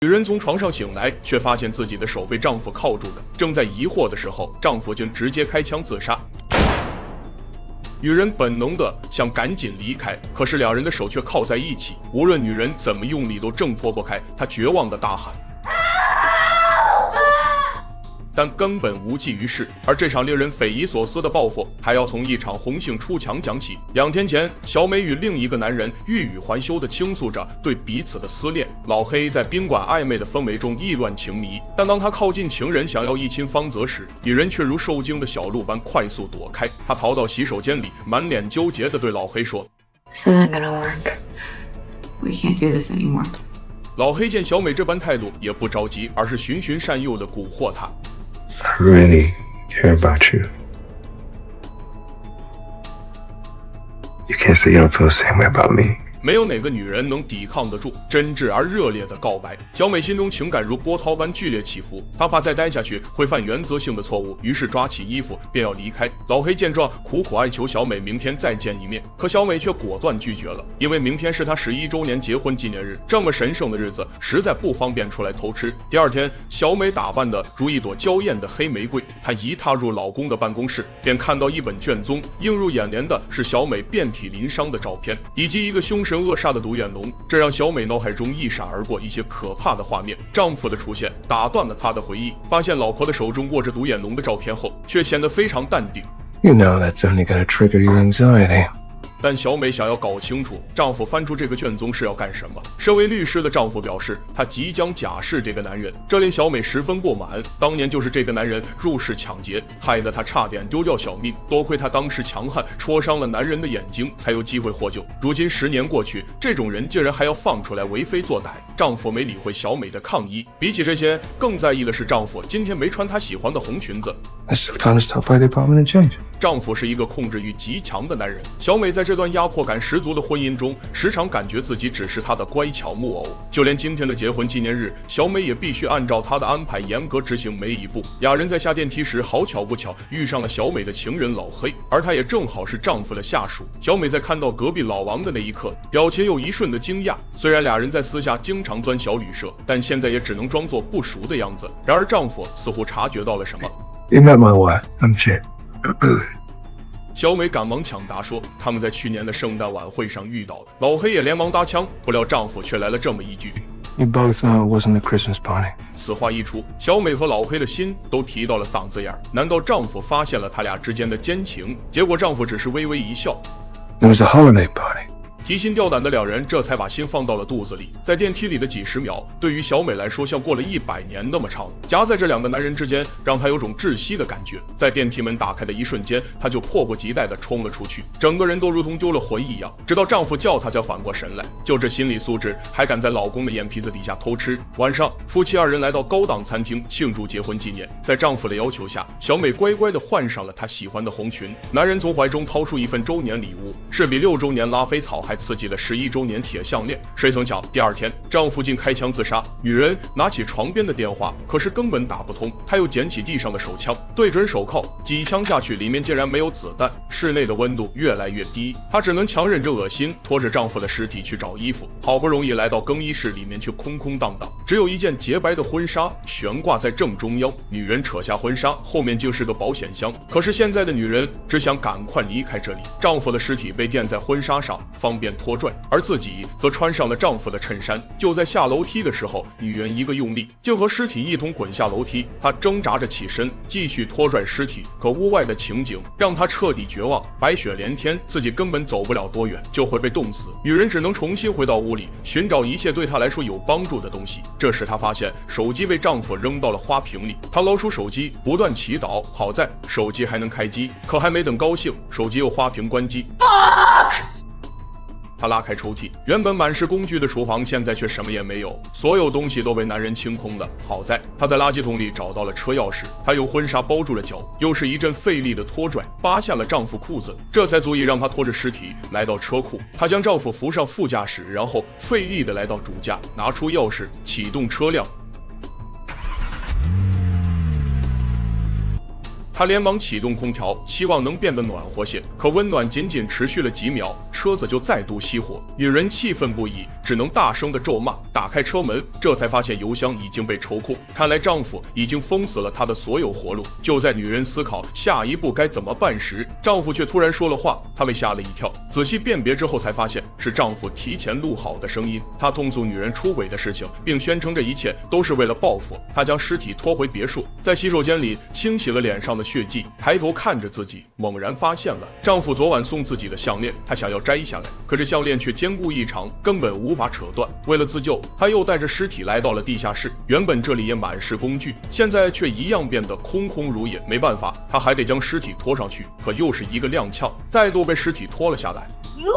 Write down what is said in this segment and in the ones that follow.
女人从床上醒来，却发现自己的手被丈夫铐住的。正在疑惑的时候，丈夫竟直接开枪自杀。女人本能的想赶紧离开，可是两人的手却铐在一起，无论女人怎么用力都挣脱不开。她绝望的大喊，但根本无济于事。而这场令人匪夷所思的报复，还要从一场红杏出墙讲起。2天前，小美与另一个男人欲语还休地倾诉着对彼此的思念。老黑在宾馆暧昧的氛围中意乱情迷，但当他靠近情人想要一亲芳泽时，女人却如受惊的小鹿般快速躲开。他逃到洗手间里，满脸纠结地对老黑说 This isn't gonna work. We can't do this anymore. 老黑见小美这般态度，也不着急，而是循循善诱地蛊惑她。I really care about you. You can't say you don't feel the same way about me. 没有哪个女人能抵抗得住真挚而热烈的告白。小美心中情感如波涛般剧烈起伏，她怕再待下去会犯原则性的错误，于是抓起衣服便要离开。老黑见状，苦苦哀求小美明天再见一面，可小美却果断拒绝了，因为明天是她11周年结婚纪念日，这么神圣的日子实在不方便出来偷吃。第二天，小美打扮得如一朵娇艳的黑玫瑰，她一踏入老公的办公室，便看到一本卷宗，映入眼帘的是小美遍体鳞伤的照片，以及一个凶神恶煞的独眼龙，这让小美脑海中一闪而过一些可怕的画面。丈夫的出现打断了她的回忆，发现老婆的手中握着独眼龙的照片后，却显得非常淡定。You know that's only gonna trigger your anxiety. 但小美想要搞清楚丈夫翻出这个卷宗是要干什么。身为律师的丈夫表示，他即将假释这个男人，这令小美十分不满。当年就是这个男人入室抢劫，害得她差点丢掉小命，多亏她当时强悍，戳伤了男人的眼睛，才有机会获救。如今10年过去，这种人竟然还要放出来为非作歹。丈夫没理会小美的抗议，比起这些，更在意的是丈夫今天没穿她喜欢的红裙子。It's still time to stop by the apartment and change. 丈夫是一个控制欲极强的男人，小美在这段压迫感十足的婚姻中，时常感觉自己只是他的乖巧木偶。就连今天的结婚纪念日，小美也必须按照他的安排严格执行每一步。俩人在下电梯时，好巧不巧遇上了小美的情人老黑，而他也正好是丈夫的下属。小美在看到隔壁老王的那一刻，表情有一瞬的惊讶。虽然俩人在私下经常钻小旅社，但现在也只能装作不熟的样子。然而丈夫似乎察觉到了什么。You met my wife. I'm Jim. 小美赶忙抢答说，他们在去年的圣诞晚会上遇到。老黑也连忙搭腔，不料丈夫却来了这么一句 You both know it wasn't a Christmas party. 此话一出，小美和老黑的心都提到了嗓子眼儿。难道丈夫发现了他俩之间的奸情？结果丈夫只是微微一笑。 It was a holiday party. 提心吊胆的两人这才把心放到了肚子里。在电梯里的几十秒，对于小美来说像过了100年那么长。夹在这两个男人之间，让她有种窒息的感觉。在电梯门打开的一瞬间，她就迫不及待地冲了出去，整个人都如同丢了魂一样。直到丈夫叫她才缓过神来。就这心理素质，还敢在老公的眼皮子底下偷吃。晚上，夫妻2人来到高档餐厅庆祝结婚纪念。在丈夫的要求下，小美乖乖地换上了她喜欢的红裙。男人从怀中掏出一份周年礼物，是比6周年拉菲草还刺激的11周年铁项链。谁曾想第2天，丈夫竟开枪自杀。女人拿起床边的电话，可是根本打不通。她又捡起地上的手枪，对准手铐，几枪下去，里面竟然没有子弹。室内的温度越来越低，她只能强忍着恶心，拖着丈夫的尸体去找衣服。好不容易来到更衣室，里面却空空荡荡，只有一件洁白的婚纱悬挂在正中央。女人扯下婚纱，后面竟是个保险箱。可是现在的女人只想赶快离开这里。丈夫的尸体被垫在婚纱上，方便拖拽，而自己则穿上了丈夫的衬衫。就在下楼梯的时候，女人一个用力，竟和尸体一同滚下楼梯。她挣扎着起身，继续拖拽尸体，可屋外的情景让她彻底绝望。白雪连天，自己根本走不了多远就会被冻死。女人只能重新回到屋里，寻找一切对她来说有帮助的东西。这时她发现手机被丈夫扔到了花瓶里，她捞出手机，不断祈祷，好在手机还能开机。可还没等高兴，手机又花屏关机。她拉开抽屉，原本满是工具的厨房现在却什么也没有，所有东西都被男人清空了。好在她在垃圾桶里找到了车钥匙，她用婚纱包住了脚，又是一阵费力的拖拽，扒下了丈夫裤子，这才足以让她拖着尸体来到车库。她将丈夫扶上副驾驶，然后费力的来到主驾，拿出钥匙启动车辆。他连忙启动空调，希望能变得暖和些，可温暖仅仅持续了几秒，车子就再度熄火。女人气愤不已，只能大声的咒骂。打开车门，这才发现油箱已经被抽空，看来丈夫已经封死了她的所有活路。就在女人思考下一步该怎么办时，丈夫却突然说了话，她被吓了一跳。仔细辨别之后，才发现是丈夫提前录好的声音。他痛诉女人出轨的事情，并宣称这一切都是为了报复。他将尸体拖回别墅，在洗手间里清洗了脸上的血迹，抬头看着自己，猛然发现了丈夫昨晚送自己的项链，她想要摘下来，可是项链却坚固异常，根本无法扯断。为了自救，她又带着尸体来到了地下室。原本这里也满是工具，现在却一样变得空空如也。没办法，她还得将尸体拖上去，可又是一个踉跄，再度被尸体拖了下来。You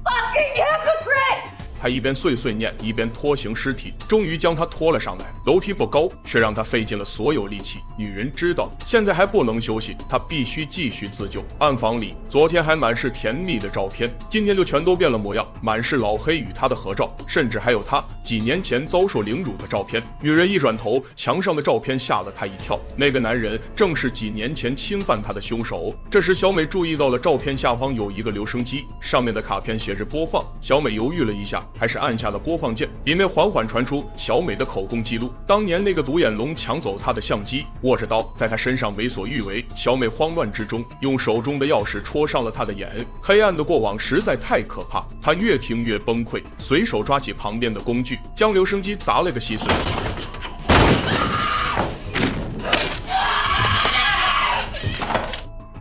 fucking hypocrite! 他一边碎碎念，一边拖行尸体，终于将他拖了上来。楼梯不高，却让他费尽了所有力气。女人知道现在还不能休息，她必须继续自救。暗房里，昨天还满是甜蜜的照片，今天就全都变了模样，满是老黑与她的合照，甚至还有她几年前遭受凌辱的照片。女人一转头，墙上的照片吓了她一跳，那个男人正是几年前侵犯她的凶手。这时，小美注意到了照片下方有一个留声机，上面的卡片写着播放。小美犹豫了一下，还是按下了播放键，里面缓缓传出小美的口供记录。当年那个独眼龙抢走她的相机，握着刀在她身上为所欲为。小美慌乱之中，用手中的钥匙戳伤了她的眼。黑暗的过往实在太可怕，她越听越崩溃，随手抓起旁边的工具，将留声机砸了个稀碎。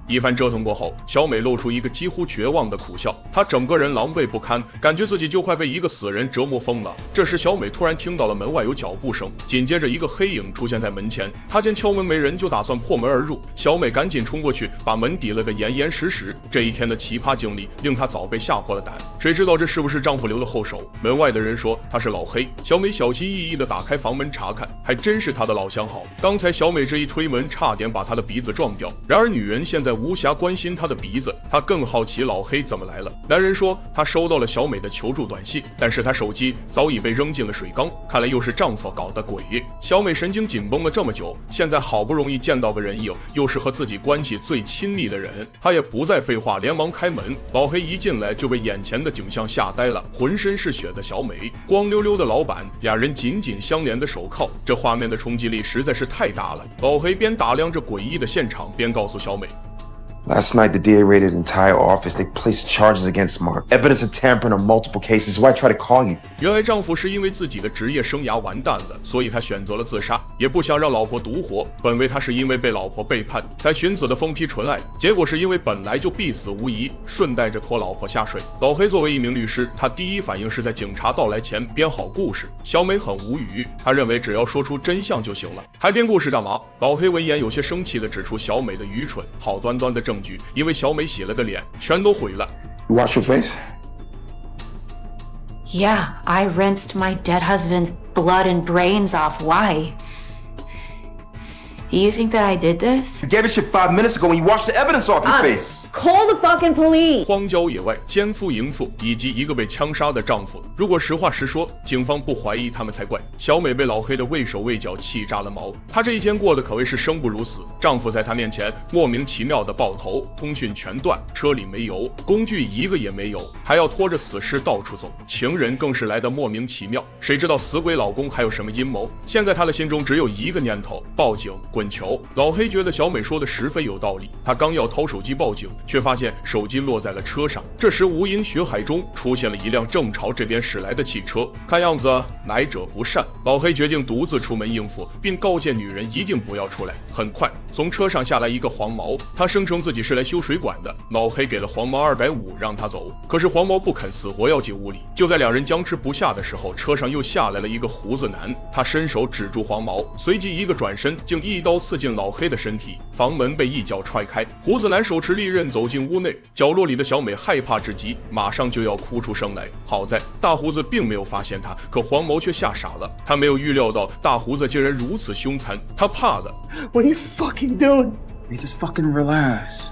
一番折腾过后，小美露出一个几乎绝望的苦笑，她整个人狼狈不堪，感觉自己就快被一个死人折磨疯了。这时，小美突然听到了门外有脚步声，紧接着一个黑影出现在门前。她见敲门没人，就打算破门而入。小美赶紧冲过去，把门抵了个严严实实。这一天的奇葩经历令她早被吓破了胆，谁知道这是不是丈夫留的后手？门外的人说他是老黑。小美小心翼翼地打开房门查看，还真是她的老相好。刚才小美这一推门，差点把她的鼻子撞掉。然而女人现在无暇关心她的鼻子，她更好奇老黑怎么来了。男人说他收到了小美的求助短信，但是他手机早已被扔进了水缸，看来又是丈夫搞的鬼。小美神经紧绷了这么久，现在好不容易见到个人影，又是和自己关系最亲密的人，她也不再废话，连忙开门。老黑一进来就被眼前的景象吓呆了，浑身是血的小美，光溜溜的老板，俩人紧紧相连的手铐，这画面的冲击力实在是太大了。老黑边打量着诡异的现场，边告诉小美Last night, the DA raided the entire office. They placed charges against Mark. Evidence of tampering on multiple cases. Why try to call you? 原来丈夫是因为自己的职业生涯完蛋了，所以他选择了自杀，也不想让老婆独活。本为他是因为被老婆背叛才寻死的疯批纯爱，结果是因为本来就必死无疑，顺带着拖老婆下水。老黑作为一名律师，他第一反应是在警察到来前编好故事。小美很无语，他认为只要说出真相就行了，还编故事干嘛？老黑闻言有些生气地指出小美的愚蠢，好端端的证据因为小美洗了个脸全都毁了。 You wash your face? Yeah, I rinsed my dead husband's blood and brains off. Why? Do you think that I did this? You gave us shit 5 minutes ago when you washed the evidence off your face. Call the fucking police! 荒郊野外，奸夫淫妇以及一个被枪杀的丈夫，如果实话实说，警方不怀疑他们才怪。小美被老黑的畏手畏脚气炸了毛，她这一天过得可谓是生不如死。丈夫在她面前莫名其妙的爆头，通讯全断，车里没油，工具一个也没有，还要拖着死尸到处走。情人更是来得莫名其妙，谁知道死鬼老公还有什么阴谋？现在她的心中只有一个念头：报警滚球。老黑觉得小美说的十分有道理，他刚要掏手机报警，却发现手机落在了车上。这时无垠血海中出现了一辆正朝这边驶来的汽车，看样子来者不善。老黑决定独自出门应付，并告诫女人一定不要出来。很快从车上下来一个黄毛，他声称自己是来修水管的。老黑给了黄毛250让他走，可是黄毛不肯，死活要进屋里。就在两人僵持不下的时候，车上又下来了一个胡子男，他伸手指住黄毛，随即一个转身竟一刀刺进老黑的身体，房门被一脚踹开，胡子男手持利刃走进屋内。角落里的小美害怕至极，马上就要哭出声来。好在大胡子并没有发现他，可黄毛却吓傻了，他没有预料到大胡子竟然如此凶残，他怕了。What are you fucking doing? You just fucking relax.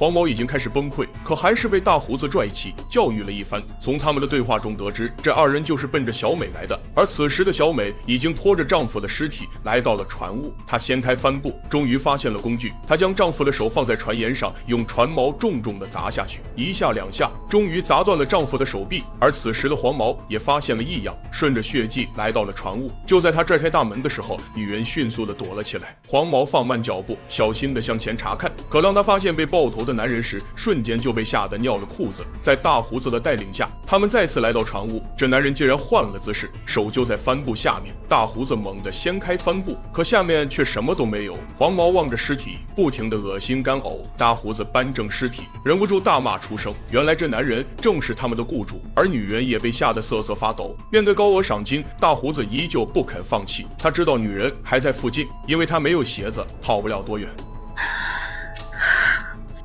黄毛已经开始崩溃，可还是被大胡子拽起，教育了一番。从他们的对话中得知，这二人就是奔着小美来的。而此时的小美已经拖着丈夫的尸体来到了船坞，她掀开帆布，终于发现了工具。她将丈夫的手放在船沿上，用船锚重重地砸下去，一下两下，终于砸断了丈夫的手臂。而此时的黄毛也发现了异样，顺着血迹来到了船坞。就在他拽开大门的时候，女人迅速地躲了起来。黄毛放慢脚步，小心地向前查看。可当他发现被爆头的男人时，瞬间就被吓得尿了裤子。在大胡子的带领下，他们再次来到船坞。这男人竟然换了姿势，手就在帆布下面。大胡子猛地掀开帆布，可下面却什么都没有。黄毛望着尸体，不停地恶心干呕。大胡子扳正尸体，忍不住大骂出声。原来这男人正是他们的雇主，而女人也被吓得瑟瑟发抖。面对高额赏金，大胡子依旧不肯放弃。他知道女人还在附近，因为他没有鞋子，跑不了多远。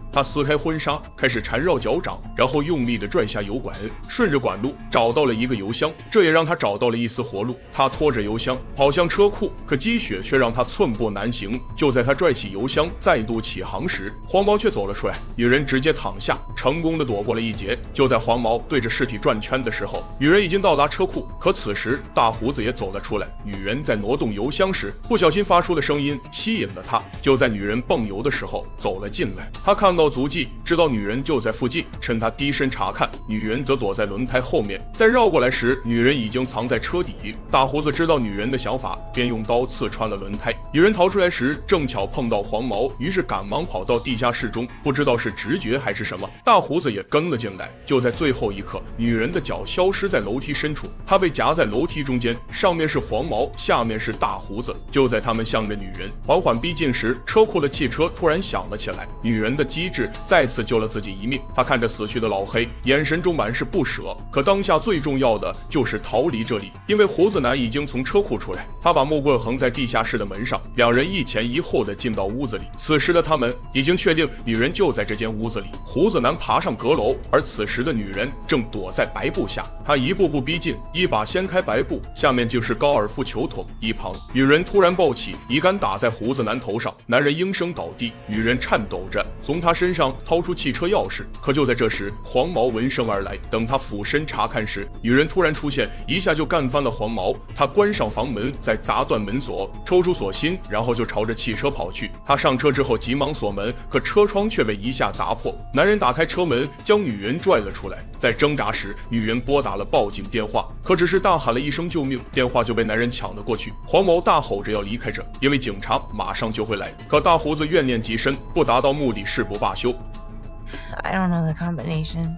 他撕开婚纱，开始缠绕脚掌，然后用力地拽下油管，顺着管路找到了一个油箱，这也让他找到了一丝活路。他拖着油箱跑向车库，可积雪却让他寸步难行。就在他拽起油箱再度起航时，黄毛却走了出来，女人直接躺下，成功地躲过了一劫。就在黄毛对着尸体转圈的时候，女人已经到达车库，可此时大胡子也走了出来。女人在挪动油箱时，不小心发出的声音吸引了他，就在女人泵油的时候走了进来。他看到足迹，知道女人就在附近，趁他低身查看，女人则躲在轮胎后面。在绕过来时，女人已经藏在车底。大胡子知道女人的想法，便用刀刺穿了轮胎。女人逃出来时，正巧碰到黄毛，于是赶忙跑到地下室中。不知道是直觉还是什么，大胡子也跟了进来。就在最后一刻，女人的脚消失在楼梯深处，她被夹在楼梯中间，上面是黄毛，下面是大胡子。就在他们向着女人缓缓逼近时，车库的汽车突然响了起来。女人的机智再次救了自己一命。她看着死去的老黑，眼神中满是不舍。可当下最重要的就是逃离这里，因为胡子男已经从车库出来。他把木棍横在地下室的门上，两人一前一后的进到屋子里。此时的他们已经确定女人就在这间屋子里。胡子男爬上阁楼，而此时的女人正躲在白布下。他一步步逼近，一把掀开白布，下面就是高尔夫球桶。一旁，女人突然抱起一杆打在胡子男头上，男人应声倒地。女人颤抖着从他身上掏出汽车钥匙，可就在这时，黄毛闻声而来。等他俯身查看时，女人突然出现，一下就干翻了黄毛。他关上房门，再砸断门锁，抽出锁芯，然后就朝着汽车跑去。他上车之后急忙锁门，可车窗却被一下砸破。男人打开车门，将女人拽了出来。在挣扎时，女人拨打了报警电话，可只是大喊了一声救命，电话就被男人抢了过去。黄毛大吼着要离开这，因为警察马上就会来。可大胡子怨念极深，不达到目的誓不罢休。I don't know the combination.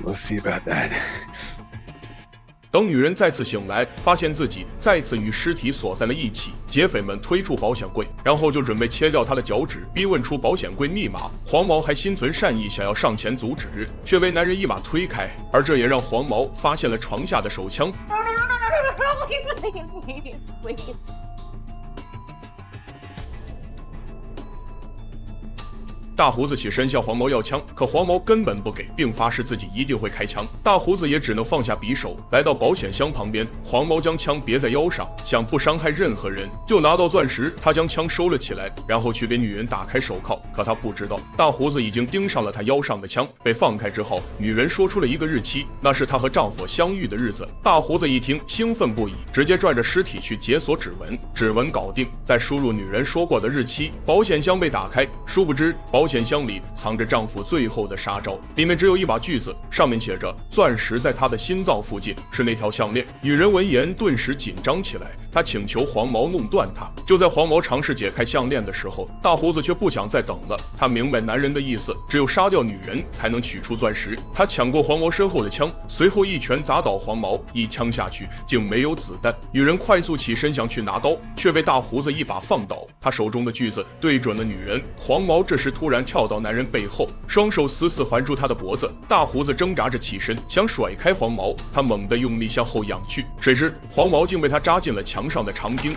We'll see about that. 等女人再次醒来，发现自己再次与尸体锁在了一起。劫匪们推出保险柜，然后就准备切掉她的脚趾，逼问出保险柜密码。黄毛还心存善意，想要上前阻止，却被男人一把推开。而这也让黄毛发现了床下的手枪。No, please. 大胡子起身向黄毛要枪，可黄毛根本不给，并发誓自己一定会开枪。大胡子也只能放下匕首，来到保险箱旁边。黄毛将枪别在腰上，想不伤害任何人。就拿到钻石，他将枪收了起来，然后去给女人打开手铐。可他不知道，大胡子已经盯上了他腰上的枪。被放开之后，女人说出了一个日期，那是她和丈夫相遇的日子。大胡子一听，兴奋不已，直接拽着尸体去解锁指纹。指纹搞定，再输入女人说过的日期，保险箱被打开。殊不知，保险箱里藏着丈夫最后的杀招，里面只有一把锯子，上面写着钻石在他的心脏附近，是那条项链。女人闻言顿时紧张起来，她请求黄毛弄断它。就在黄毛尝试解开项链的时候，大胡子却不想再等了。他明白男人的意思，只有杀掉女人才能取出钻石。他抢过黄毛身后的枪，随后一拳砸倒黄毛，一枪下去竟没有子弹。女人快速起身想去拿刀，却被大胡子一把放倒。他手中的锯子对准了女人。黄毛这时突然跳到男人背后，双手死死环住他的脖子。大胡子挣扎着起身想甩开黄毛，他猛地用力向后仰去，谁知黄毛竟被他扎进了墙上的长钉。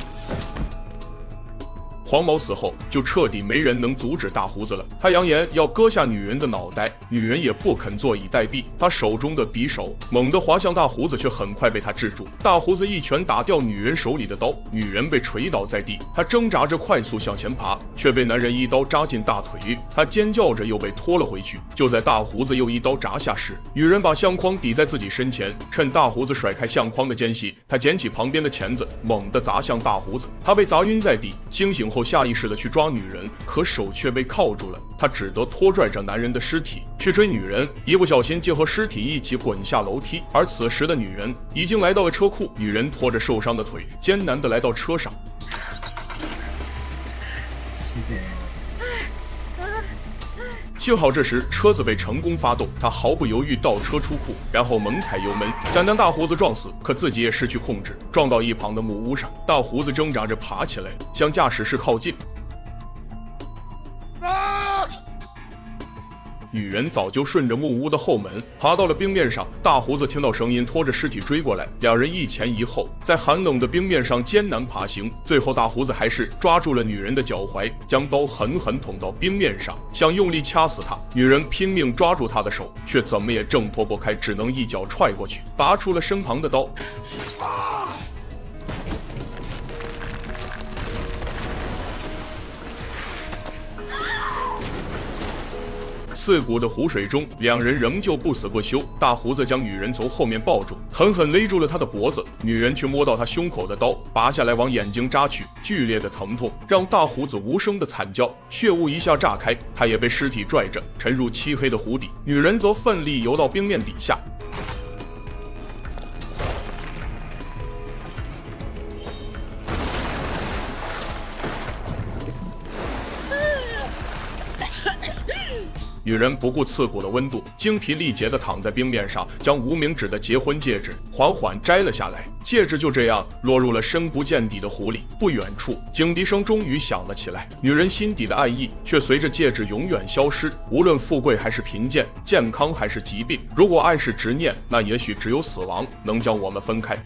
黄毛死后，就彻底没人能阻止大胡子了。他扬言要割下女人的脑袋，女人也不肯坐以待毙。他手中的匕首猛地划向大胡子，却很快被他制住。大胡子一拳打掉女人手里的刀，女人被捶倒在地。他挣扎着快速向前爬，却被男人一刀扎进大腿。他尖叫着又被拖了回去。就在大胡子又一刀砸下时，女人把相框抵在自己身前，趁大胡子甩开相框的间隙，他捡起旁边的钳子，猛地砸向大胡子。他被砸晕在地，清醒后下意识地去抓女人，可手却被铐住了。他只得拖拽着男人的尸体去追女人，一不小心竟和尸体一起滚下楼梯。而此时的女人已经来到了车库，女人拖着受伤的腿，艰难地来到车上。幸好这时车子被成功发动，他毫不犹豫倒车出库，然后猛踩油门，想将大胡子撞死，可自己也失去控制，撞到一旁的木屋上。大胡子挣扎着爬起来，向驾驶室靠近。女人早就顺着木屋的后门爬到了冰面上，大胡子听到声音，拖着尸体追过来，两人一前一后，在寒冷的冰面上艰难爬行。最后大胡子还是抓住了女人的脚踝，将刀狠狠捅到冰面上，想用力掐死她。女人拼命抓住他的手，却怎么也挣脱不开，只能一脚踹过去，拔出了身旁的刀。刺骨的湖水中，两人仍旧不死不休。大胡子将女人从后面抱住，狠狠勒住了她的脖子。女人却摸到他胸口的刀，拔下来往眼睛扎去。剧烈的疼痛让大胡子无声的惨叫，血雾一下炸开，他也被尸体拽着沉入漆黑的湖底。女人则奋力游到冰面底下。女人不顾刺骨的温度，精疲力竭地躺在冰面上，将无名指的结婚戒指缓缓摘了下来。戒指就这样落入了深不见底的湖里。不远处，警笛声终于响了起来。女人心底的爱意却随着戒指永远消失。无论富贵还是贫贱，健康还是疾病，如果爱是执念，那也许只有死亡能将我们分开。